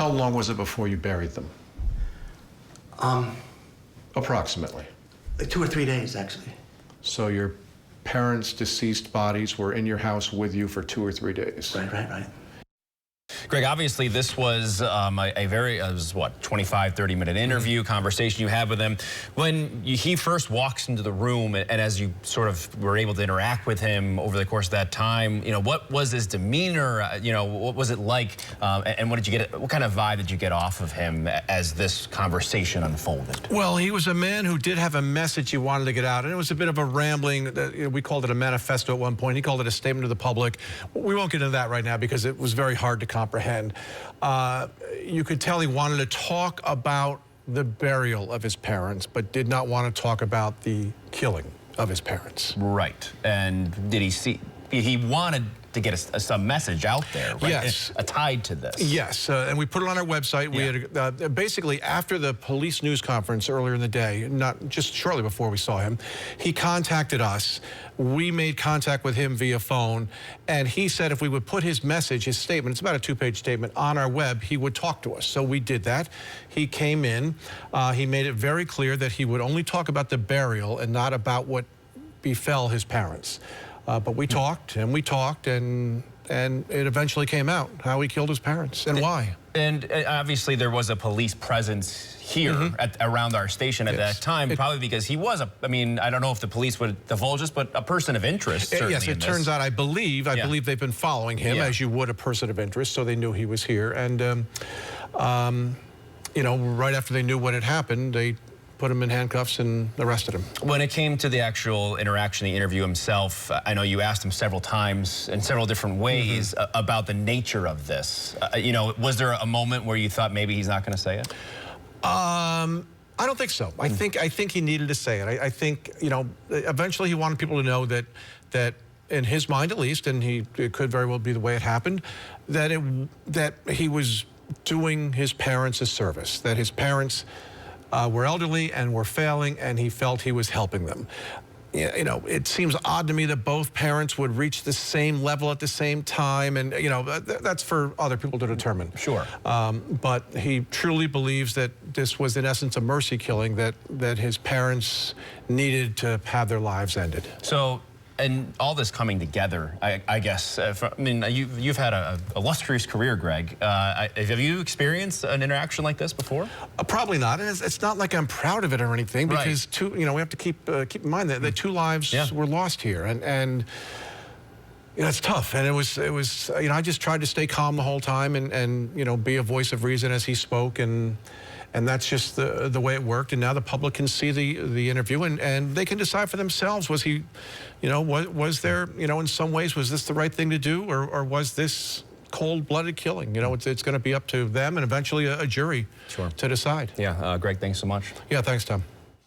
How long was it before you buried them? Approximately. Like 2 or 3 days, actually. So your parents' deceased bodies were in your house with you for 2 or 3 days? Right. Greg, obviously this was it was what, 25, 30-minute interview, conversation you had with him. When he first walks into the room, and as you sort of were able to interact with him over the course of that time, what was his demeanor? What was it like? And what kind of vibe did you get off of him as this conversation unfolded? Well, he was a man who did have a message he wanted to get out, and it was a bit of a rambling. We called it a manifesto at one point. He called it a statement to the public. We won't get into that right now because it was very hard to comprehend. You could tell he wanted to talk about the burial of his parents, but did not want to talk about the killing of his parents. Right. And did he see? He wanted to get some message out there, right? Yes. Tied to this. Yes, and we put it on our website. Yeah. We had basically after the police news conference earlier in the day, not just shortly before we saw him, he contacted us. We made contact with him via phone, and he said if we would put his message, his statement, it's about a 2-page statement, on our web, he would talk to us. So we did that. He came in. He made it very clear that he would only talk about the burial and not about what befell his parents. But we talked, and it eventually came out how he killed his parents and why. And obviously there was a police presence here around our station at that time, probably because he was I don't know if the police would divulge this, but a person of interest, certainly. Yes, it turns out, I believe they've been following him, as you would a person of interest, so they knew he was here. And, right after they knew what had happened, they put him in handcuffs and arrested him. When it came to the actual interaction, the interview himself, I know you asked him several times in several different ways about the nature of this. Was there a moment where you thought maybe he's not going to say it? I don't think so. I think he needed to say it. I think, eventually he wanted people to know that in his mind at least, and it could very well be the way it happened, that he was doing his parents a service, that his parents were elderly and were failing, and he felt he was helping them. It seems odd to me that both parents would reach the same level at the same time, and that's for other people to determine. Sure. But he truly believes that this was in essence a mercy killing, that his parents needed to have their lives ended. So, and all this coming together, I guess, you've had a illustrious career, Greg. Have you experienced an interaction like this before? Probably not. And it's not like I'm proud of it or anything, because we have to keep in mind that 2 lives were lost here, and it's tough. And it was I just tried to stay calm the whole time and be a voice of reason as he spoke, and that's just the way it worked. And now the public can see the interview, and they can decide for themselves, was he, was there, in some ways, was this the right thing to do, or was this cold-blooded killing? It's going to be up to them and eventually a jury to decide. Yeah, Greg, thanks so much. Yeah, thanks, Tom.